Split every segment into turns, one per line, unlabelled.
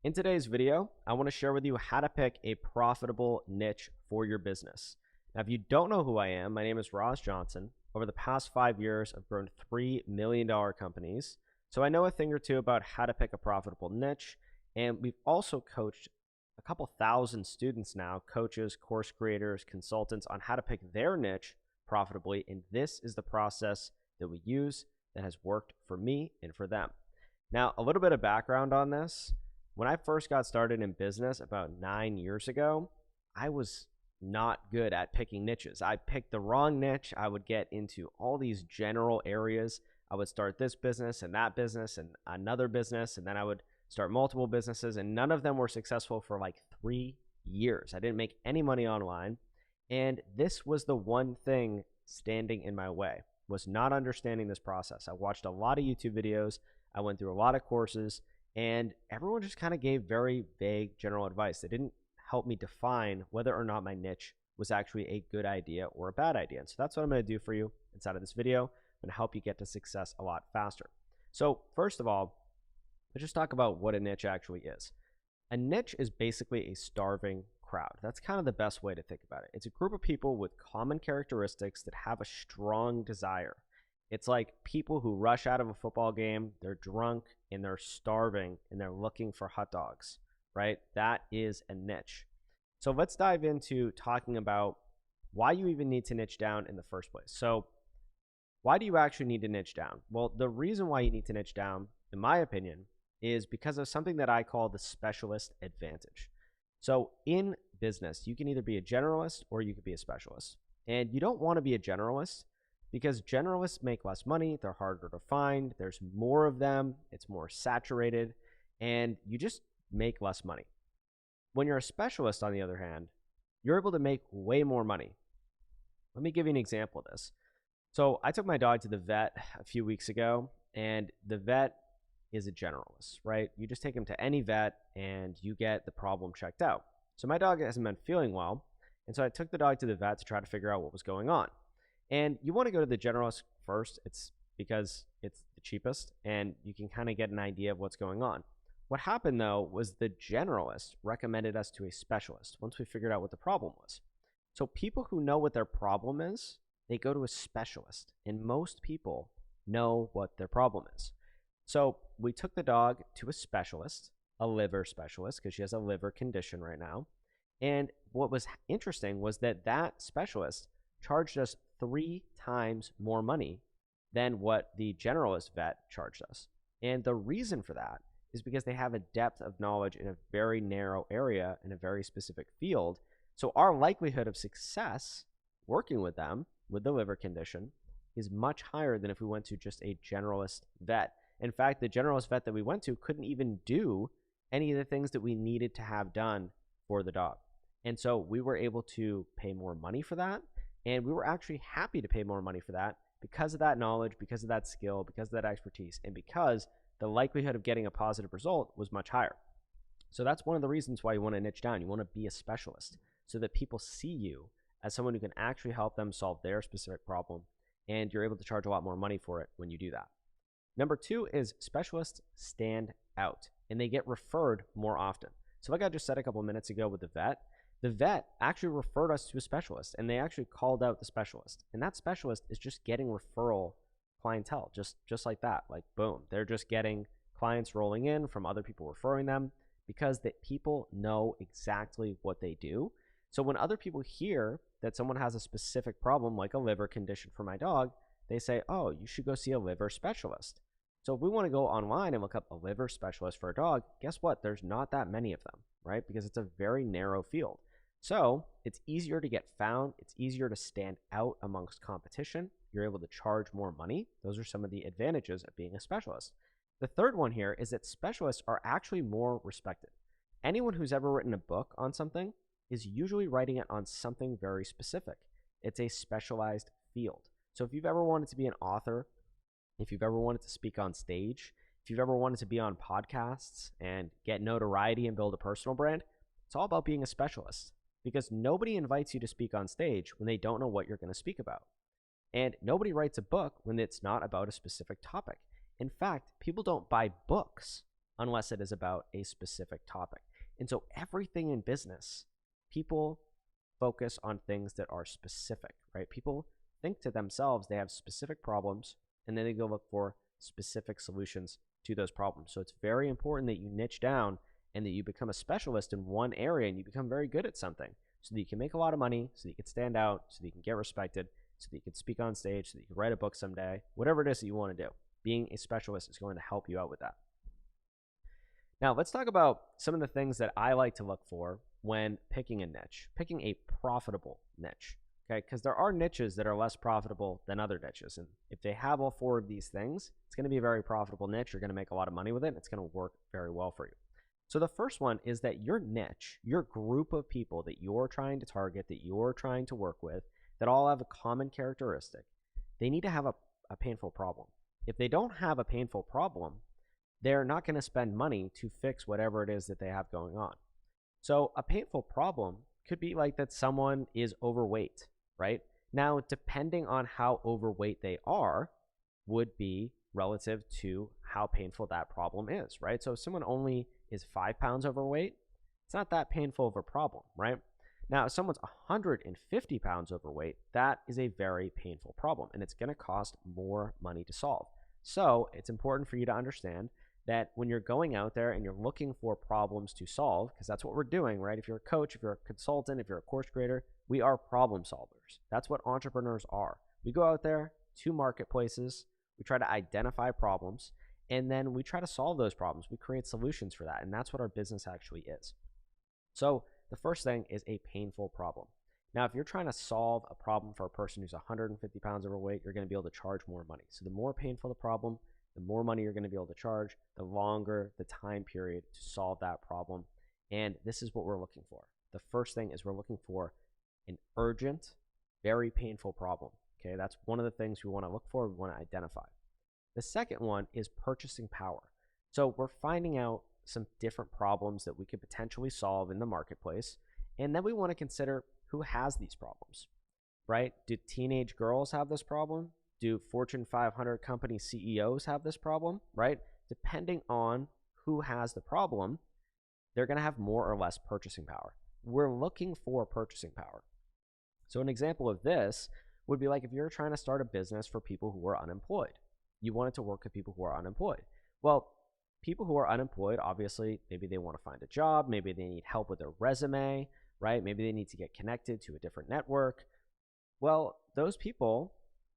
In today's video, I want to share with you how to pick a profitable niche for your business. Now, if you don't know who I am, my name is Ross Johnson. Over the past 5 years, I've grown $3 million companies. So I know a thing or two about how to pick a profitable niche. And we've also coached a couple thousand students now, coaches, course creators, consultants on how to pick their niche profitably. And this is the process that we use that has worked for me and for them. Now, a little bit of background on this. When I first got started in business about 9 years ago, I was not good at picking niches. I picked the wrong niche. I would get into all these general areas. I would start this business and that business and another business, and then I would start multiple businesses, and none of them were successful for like 3 years. I didn't make any money online, and this was the one thing standing in my way, was not understanding this process. I watched a lot of YouTube videos. I went through a lot of courses, and everyone just kind of gave very vague general advice. They didn't help me define whether or not my niche was actually a good idea or a bad idea. And so that's what I'm going to do for you inside of this video. I'm going to help you get to success a lot faster. So first of all, let's just talk about what a niche actually is. A niche is basically a starving crowd. That's kind of the best way to think about it. It's a group of people with common characteristics that have a strong desire. It's like people who rush out of a football game, they're drunk and they're starving and they're looking for hot dogs, right? That is a niche. So let's dive into talking about why you even need to niche down in the first place. So why do you actually need to niche down? Well, the reason why you need to niche down, in my opinion, is because of something that I call the specialist advantage. So in business, you can either be a generalist or you could be a specialist. And you don't want to be a generalist because generalists make less money, they're harder to find, there's more of them, it's more saturated, and you just make less money. When you're a specialist, on the other hand, you're able to make way more money. Let me give you an example of this. So I took my dog to the vet a few weeks ago, and the vet is a generalist, right? You just take him to any vet and you get the problem checked out. So my dog hasn't been feeling well, and so I took the dog to the vet to try to figure out what was going on. And you want to go to the generalist first. It's because it's the cheapest and you can kind of get an idea of what's going on. What happened though was the generalist recommended us to a specialist once we figured out what the problem was. So people who know what their problem is, they go to a specialist, and most people know what their problem is. So we took the dog to a specialist, a liver specialist, because she has a liver condition right now. And what was interesting was that that specialist charged us 3 times more money than what the generalist vet charged us. And the reason for that is because they have a depth of knowledge in a very narrow area in a very specific field. So our likelihood of success working with them with the liver condition is much higher than if we went to just a generalist vet. In fact, the generalist vet that we went to couldn't even do any of the things that we needed to have done for the dog. And so we were able to pay more money for that. And we were actually happy to pay more money for that because of that knowledge, because of that skill, because of that expertise, and because the likelihood of getting a positive result was much higher. So that's one of the reasons why you want to niche down. You want to be a specialist so that people see you as someone who can actually help them solve their specific problem, and you're able to charge a lot more money for it when you do that. Number 2 is specialists stand out, and they get referred more often. So like I just said a couple minutes ago with the vet actually referred us to a specialist, and they actually called out the specialist. And that specialist is just getting referral clientele, just like that. Like, boom, they're just getting clients rolling in from other people referring them because that people know exactly what they do. So when other people hear that someone has a specific problem, like a liver condition for my dog, they say, oh, you should go see a liver specialist. So if we want to go online and look up a liver specialist for a dog, guess what? There's not that many of them, right? Because it's a very narrow field. So it's easier to get found. It's easier to stand out amongst competition. You're able to charge more money. Those are some of the advantages of being a specialist. The third one here is that specialists are actually more respected. Anyone who's ever written a book on something is usually writing it on something very specific. It's a specialized field. So if you've ever wanted to be an author, if you've ever wanted to speak on stage, if you've ever wanted to be on podcasts and get notoriety and build a personal brand, it's all about being a specialist. Because nobody invites you to speak on stage when they don't know what you're going to speak about. And nobody writes a book when it's not about a specific topic. In fact, people don't buy books unless it is about a specific topic. And so everything in business, people focus on things that are specific, right? People think to themselves they have specific problems, and then they go look for specific solutions to those problems. So it's very important that you niche down and that you become a specialist in one area and you become very good at something so that you can make a lot of money, so that you can stand out, so that you can get respected, so that you can speak on stage, so that you can write a book someday, whatever it is that you want to do. Being a specialist is going to help you out with that. Now, let's talk about some of the things that I like to look for when picking a niche, picking a profitable niche, okay? Because there are niches that are less profitable than other niches. And if they have all four of these things, it's going to be a very profitable niche. You're going to make a lot of money with it. And it's going to work very well for you. So the first one is that your niche, your group of people that you're trying to target, that you're trying to work with, that all have a common characteristic, they need to have a painful problem. If they don't have a painful problem, they're not going to spend money to fix whatever it is that they have going on. So a painful problem could be like that someone is overweight, right? Now, depending on how overweight they are would be relative to how painful that problem is, right? So if someone only is 5 pounds overweight, it's not that painful of a problem, right? Now, if someone's 150 pounds overweight, that is a very painful problem, and it's going to cost more money to solve. So it's important for you to understand that when you're going out there and you're looking for problems to solve, because that's what we're doing, right? If you're a coach, if you're a consultant, if you're a course creator, we are problem solvers. That's what entrepreneurs are. We go out there to marketplaces, we try to identify problems, and then we try to solve those problems. We create solutions for that, and that's what our business actually is. So the first thing is a painful problem. Now, if you're trying to solve a problem for a person who's 150 pounds overweight, you're going to be able to charge more money. So the more painful the problem, the more money you're going to be able to charge, the longer the time period to solve that problem. And this is what we're looking for. The first thing is we're looking for an urgent, very painful problem. Okay, that's one of the things we want to look for, we want to identify. The second one is purchasing power. So we're finding out some different problems that we could potentially solve in the marketplace. And then we want to consider who has these problems, right? Do teenage girls have this problem? Do Fortune 500 company CEOs have this problem, right? Depending on who has the problem, they're going to have more or less purchasing power. We're looking for purchasing power. So an example of this would be like if you're trying to start a business for people who are unemployed. You want it to work with people who are unemployed. Well, people who are unemployed, obviously, maybe they want to find a job, maybe they need help with their resume, right? Maybe they need to get connected to a different network. Well, those people,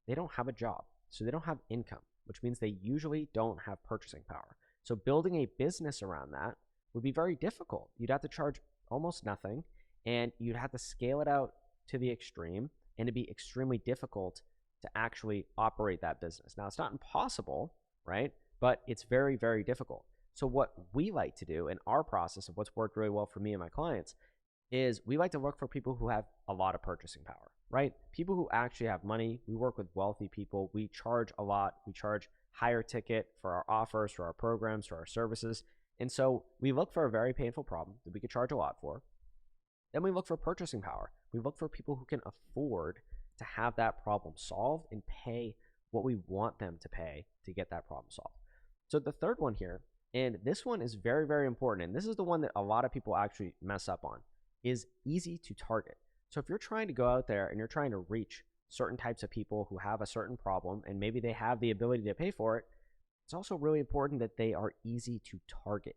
they don't have a job, so they don't have income, which means they usually don't have purchasing power. So building a business around that would be very difficult. You'd have to charge almost nothing, and you'd have to scale it out to the extreme, and it'd be extremely difficult to actually operate that business. Now, it's not impossible, right? But it's very, very difficult. So what we like to do in our process of what's worked really well for me and my clients is we like to look for people who have a lot of purchasing power, right? People who actually have money. We work with wealthy people. We charge a lot. We charge higher ticket for our offers, for our programs, for our services. And so we look for a very painful problem that we could charge a lot for. Then we look for purchasing power. We look for people who can afford to have that problem solved and pay what we want them to pay to get that problem solved. So the third one here, and this one is very, very important, and this is the one that a lot of people actually mess up on, is easy to target. So if you're trying to go out there and you're trying to reach certain types of people who have a certain problem and maybe they have the ability to pay for it, it's also really important that they are easy to target.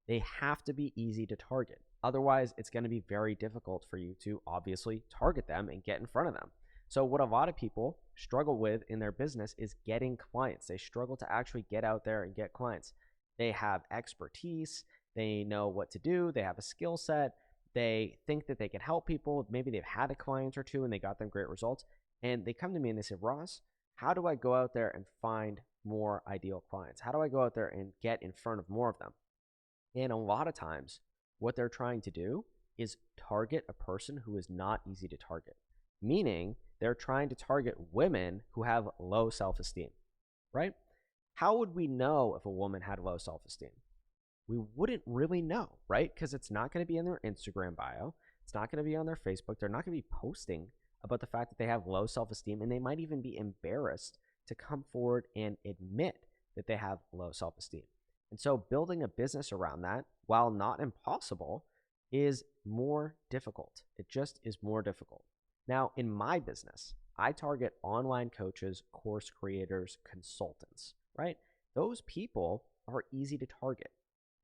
They have to be easy to target. Otherwise, it's going to be very difficult for you to obviously target them and get in front of them. So what a lot of people struggle with in their business is getting clients. They struggle to actually get out there and get clients. They have expertise. They know what to do. They have a skill set. They think that they can help people. Maybe they've had a client or two and they got them great results. And they come to me and they say, Ross, how do I go out there and find more ideal clients? How do I go out there and get in front of more of them? And a lot of times, what they're trying to do is target a person who is not easy to target, meaning they're trying to target women who have low self-esteem, right? How would we know if a woman had low self-esteem? We wouldn't really know, right? Because it's not going to be in their Instagram bio. It's not going to be on their Facebook. They're not going to be posting about the fact that they have low self-esteem, and they might even be embarrassed to come forward and admit that they have low self-esteem. And so building a business around that, while not impossible, is more difficult. It just is more difficult. Now, in my business, I target online coaches, course creators, consultants, right? Those people are easy to target.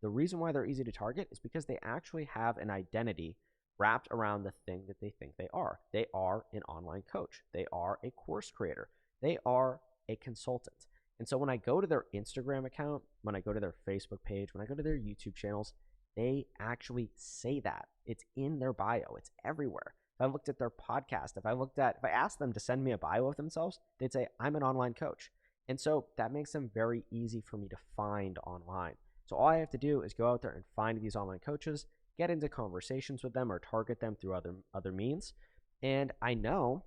The reason why they're easy to target is because they actually have an identity wrapped around the thing that they think they are. They are an online coach. They are a course creator. They are a consultant. And so when I go to their Instagram account, when I go to their Facebook page, when I go to their YouTube channels, they actually say that. It's in their bio. It's everywhere. If I looked at their podcast, if I asked them to send me a bio of themselves, they'd say, I'm an online coach. And so that makes them very easy for me to find online. So all I have to do is go out there and find these online coaches, get into conversations with them or target them through other means. And I know,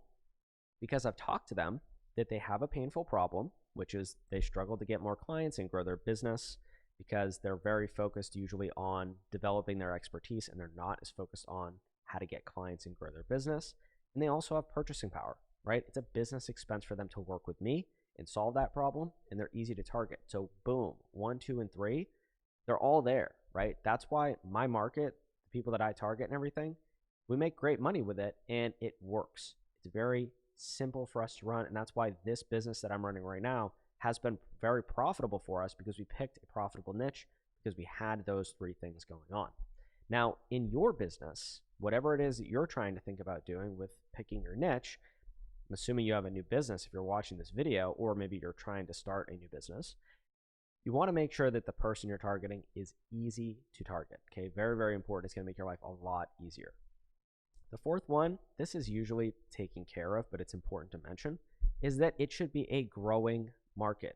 because I've talked to them, that they have a painful problem, which is they struggle to get more clients and grow their business because they're very focused usually on developing their expertise and they're not as focused on how to get clients and grow their business. And they also have purchasing power, right? It's a business expense for them to work with me and solve that problem, and they're easy to target. So boom, 1, 2, and 3, they're all there, right? That's why my market, the people that I target and everything, we make great money with it and it works. It's very simple for us to run, and that's why this business that I'm running right now has been very profitable for us, because we picked a profitable niche because we had those 3 things going on. Now, in your business, whatever it is that you're trying to think about doing with picking your niche, I'm assuming you have a new business if you're watching this video, or maybe you're trying to start a new business. You want to make sure that the person you're targeting is easy to target. Okay, very, very important. It's going to make your life a lot easier. The 4th one, this is usually taken care of, but it's important to mention, is that it should be a growing market,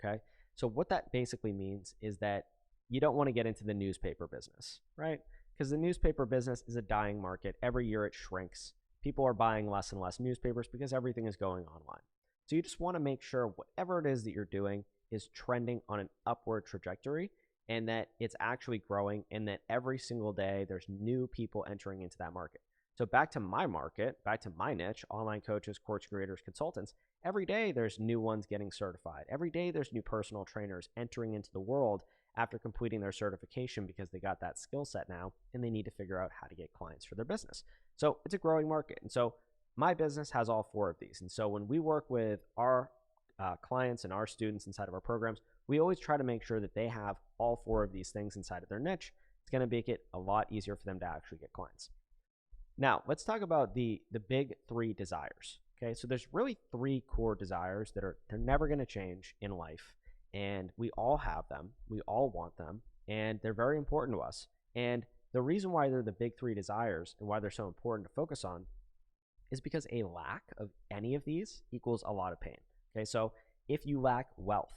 okay? So what that basically means is that you don't want to get into the newspaper business, right? Because the newspaper business is a dying market. Every year it shrinks. People are buying less and less newspapers because everything is going online. So you just want to make sure whatever it is that you're doing is trending on an upward trajectory, and that it's actually growing, and that every single day there's new people entering into that market. So back to my market, back to my niche, online coaches, course creators, consultants, every day there's new ones getting certified. Every day there's new personal trainers entering into the world after completing their certification because they got that skill set now and they need to figure out how to get clients for their business. So it's a growing market. And so my business has all 4 of these. And so when we work with our clients and our students inside of our programs, we always try to make sure that they have all 4 of these things inside of their niche. It's going to make it a lot easier for them to actually get clients. Now, let's talk about the big 3 desires. Okay, so there's really 3 core desires that they're never going to change in life, and we all have them. We all want them, and they're very important to us. And the reason why they're the big 3 desires and why they're so important to focus on is because a lack of any of these equals a lot of pain. Okay, so if you lack wealth,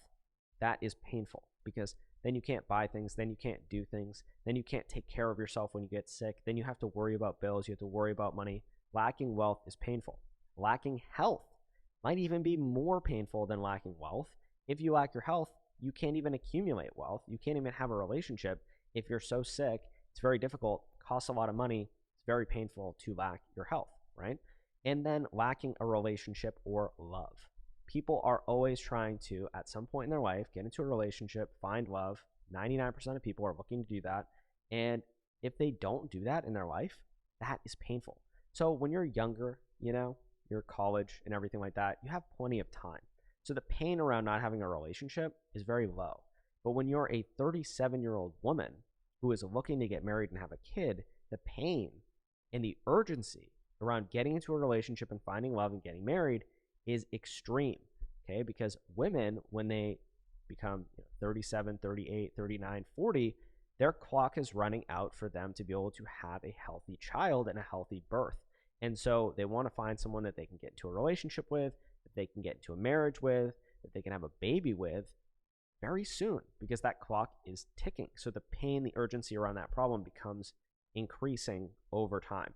that is painful because then you can't buy things, then you can't do things, then you can't take care of yourself when you get sick, then you have to worry about bills, you have to worry about money. Lacking wealth is painful. Lacking health might even be more painful than lacking wealth. If you lack your health, you can't even accumulate wealth. You can't even have a relationship. If you're so sick, it's very difficult, costs a lot of money, it's very painful to lack your health, right? And then lacking a relationship or love. People are always trying to, at some point in their life, get into a relationship, find love. 99% of people are looking to do that. And if they don't do that in their life, that is painful. So when you're younger, you're college and everything like that, you have plenty of time. So the pain around not having a relationship is very low. But when you're a 37-year-old woman who is looking to get married and have a kid, the pain and the urgency around getting into a relationship and finding love and getting married is extreme, okay? Because women, when they become 37, 38, 39, 40, their clock is running out for them to be able to have a healthy child and a healthy birth. And so they want to find someone that they can get into a relationship with, that they can get into a marriage with, that they can have a baby with very soon, because that clock is ticking. So the pain, the urgency around that problem becomes increasing over time.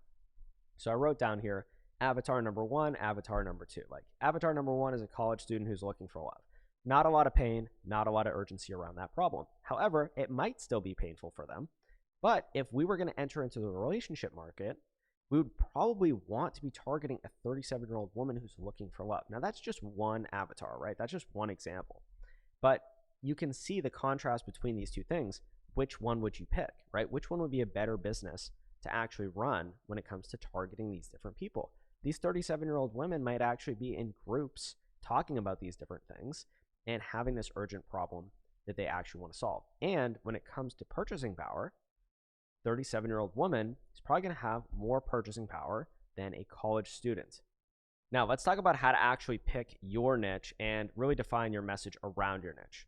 So I wrote down here, avatar number 1, avatar number 2. Like avatar number 1 is a college student who's looking for love. Not a lot of pain, not a lot of urgency around that problem. However, it might still be painful for them. But if we were going to enter into the relationship market, we would probably want to be targeting a 37-year-old woman who's looking for love. Now, that's just one avatar, right? That's just one example. But you can see the contrast between these two things. Which one would you pick, right? Which one would be a better business to actually run when it comes to targeting these different people? These 37-year-old women might actually be in groups talking about these different things and having this urgent problem that they actually want to solve. And when it comes to purchasing power, 37-year-old woman is probably going to have more purchasing power than a college student. Now, let's talk about how to actually pick your niche and really define your message around your niche.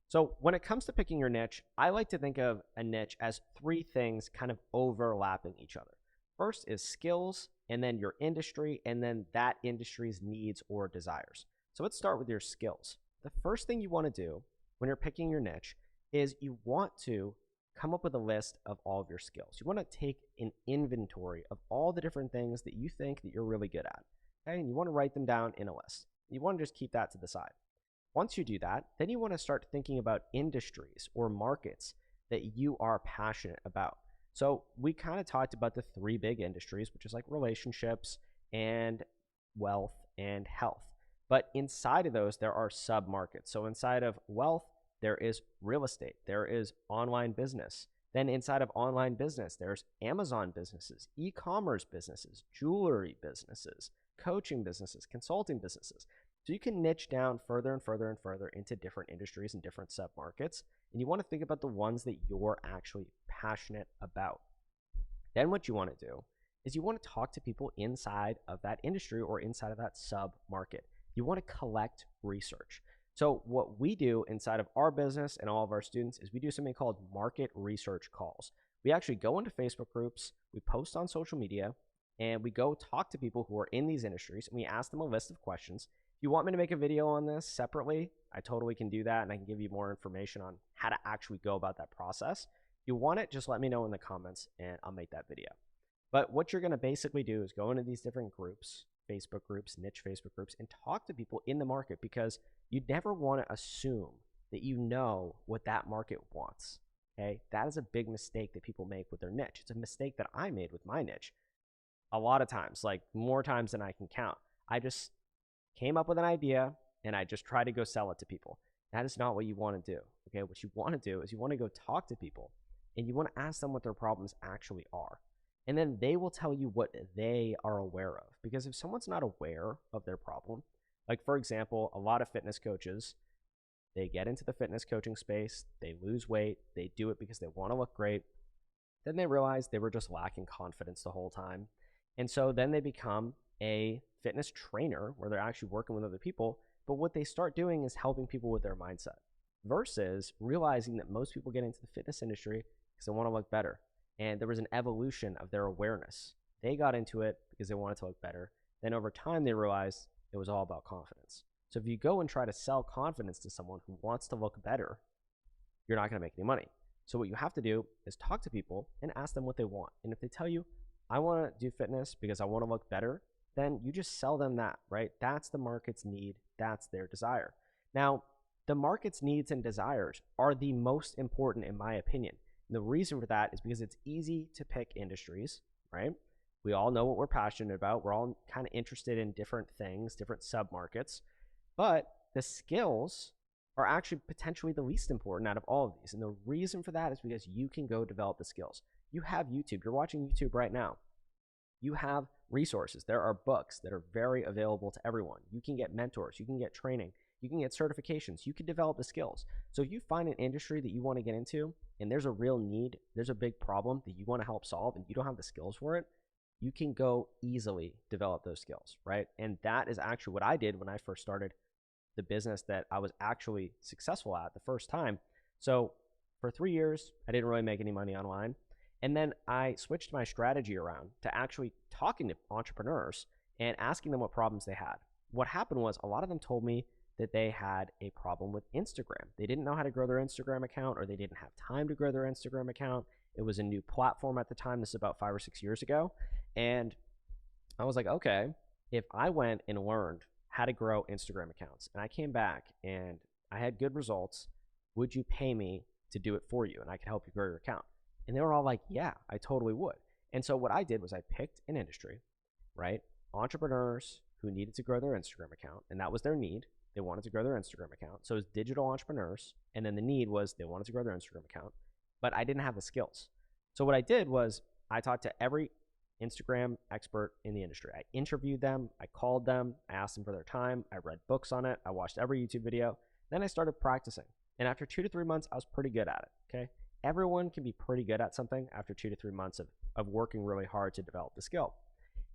So when it comes to picking your niche, I like to think of a niche as three things kind of overlapping each other. First is skills, and then your industry, and then that industry's needs or desires. So let's start with your skills. The first thing you want to do when you're picking your niche is you want to come up with a list of all of your skills. You want to take an inventory of all the different things that you think that you're really good at. Okay? And you want to write them down in a list. You want to just keep that to the side. Once you do that, then you want to start thinking about industries or markets that you are passionate about. So we kind of talked about the three big industries, which is like relationships and wealth and health. But inside of those, there are sub-markets. So inside of wealth, there is real estate, there is online business. Then inside of online business, there's Amazon businesses, e-commerce businesses, jewelry businesses, coaching businesses, consulting businesses. So you can niche down further and further and further into different industries and different sub-markets. And you want to think about the ones that you're actually passionate about. Then what you want to do is you want to talk to people inside of that industry or inside of that sub-market. You want to collect research. So what we do inside of our business and all of our students is we do something called market research calls. We actually go into Facebook groups, we post on social media, and we go talk to people who are in these industries, and we ask them a list of questions. If you want me to make a video on this separately, I totally can do that, and I can give you more information on how to actually go about that process. If you want it, just let me know in the comments, and I'll make that video. But what you're going to basically do is go into these different groups, Facebook groups, niche Facebook groups, and talk to people in the market, because you never want to assume that you know what that market wants. Okay? That is a big mistake that people make with their niche. It's a mistake that I made with my niche. A lot of times, like more times than I can count. I just came up with an idea and I just tried to go sell it to people. That is not what you want to do. Okay? What you want to do is you want to go talk to people and you want to ask them what their problems actually are. And then they will tell you what they are aware of. Because if someone's not aware of their problem, like for example, a lot of fitness coaches, they get into the fitness coaching space, they lose weight, they do it because they want to look great. Then they realize they were just lacking confidence the whole time. And so then they become a fitness trainer where they're actually working with other people. But what they start doing is helping people with their mindset versus realizing that most people get into the fitness industry because they want to look better. And there was an evolution of their awareness. They got into it because they wanted to look better. Then over time, they realized it was all about confidence. So if you go and try to sell confidence to someone who wants to look better, you're not going to make any money. So what you have to do is talk to people and ask them what they want. And if they tell you, I want to do fitness because I want to look better, then you just sell them that, right? That's the market's need. That's their desire. Now, the market's needs and desires are the most important in my opinion. And the reason for that is because it's easy to pick industries, right? We all know what we're passionate about. We're all kind of interested in different things, different sub-markets. But the skills are actually potentially the least important out of all of these. And the reason for that is because you can go develop the skills. You have YouTube. You're watching YouTube right now. You have resources. There are books that are very available to everyone. You can get mentors. You can get training. You can get certifications. You can develop the skills. So if you find an industry that you want to get into and there's a real need, there's a big problem that you want to help solve and you don't have the skills for it, you can go easily develop those skills, right? And that is actually what I did when I first started the business that I was actually successful at the first time. So for 3 years, I didn't really make any money online. And then I switched my strategy around to actually talking to entrepreneurs and asking them what problems they had. What happened was a lot of them told me that they had a problem with Instagram. They didn't know how to grow their Instagram account, or they didn't have time to grow their Instagram account. It was a new platform at the time. This is about 5 or 6 years ago. And I was like, okay, if I went and learned how to grow Instagram accounts and I came back and I had good results, would you pay me to do it for you? And I could help you grow your account. And they were all like, yeah, I totally would. And so what I did was I picked an industry, right? Entrepreneurs who needed to grow their Instagram account, and that was their need. they wanted to grow their Instagram account. So it was digital entrepreneurs. And then the need was they wanted to grow their Instagram account, but I didn't have the skills. So what I did was I talked to every Instagram expert in the industry. I interviewed them, I called them, I asked them for their time, I read books on it, I watched every YouTube video. Then I started practicing. And after 2 to 3 months, I was pretty good at it. Okay. Everyone can be pretty good at something after 2 to 3 months of working really hard to develop the skill.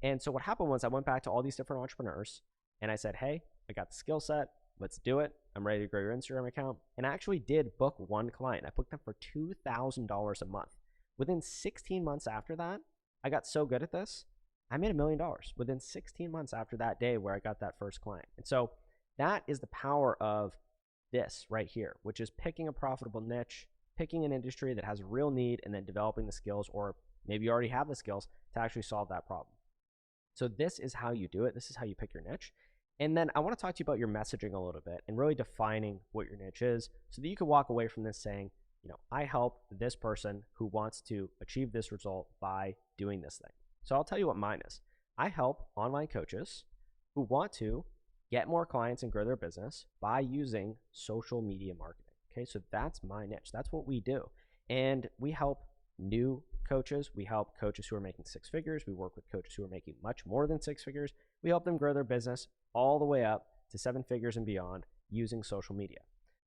And so what happened was I went back to all these different entrepreneurs and I said, hey, I got the skill set. Let's do it. I'm ready to grow your Instagram account. And I actually did book one client. I booked them for $2,000 a month. Within 16 months after that, I got so good at this, I made $1 million within 16 months after that day where I got that first client. And so that is the power of this right here, which is picking a profitable niche, picking an industry that has a real need, and then developing the skills, or maybe you already have the skills to actually solve that problem. So this is how you do it. This is how you pick your niche. And then I want to talk to you about your messaging a little bit and really defining what your niche is so that you can walk away from this saying, I help this person who wants to achieve this result by doing this thing. So I'll tell you what mine is. I help online coaches who want to get more clients and grow their business by using social media marketing. Okay, so that's my niche. That's what we do. And we help new coaches. We help coaches who are making 6 figures. We work with coaches who are making much more than 6 figures. We help them grow their business all the way up to 7 figures and beyond using social media.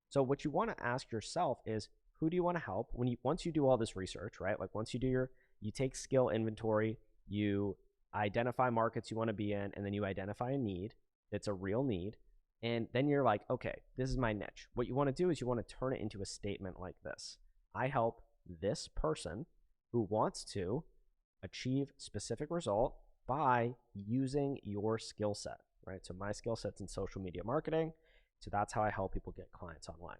So what you want to ask yourself is, who do you want to help? Once you do all this research, right? Like once you take skill inventory, you identify markets you want to be in, and then you identify a need that's a real need. And then you're like, okay, this is my niche. What you want to do is you want to turn it into a statement like this. I help this person who wants to achieve specific result by using your skill set, right? So my skill set's in social media marketing. So that's how I help people get clients online.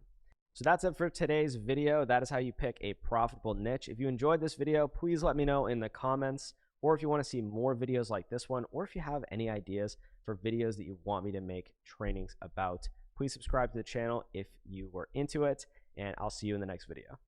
So that's it for today's video. That is how you pick a profitable niche. If you enjoyed this video, please let me know in the comments, or if you want to see more videos like this one, or if you have any ideas for videos that you want me to make trainings about, please subscribe to the channel if you were into it, and I'll see you in the next video.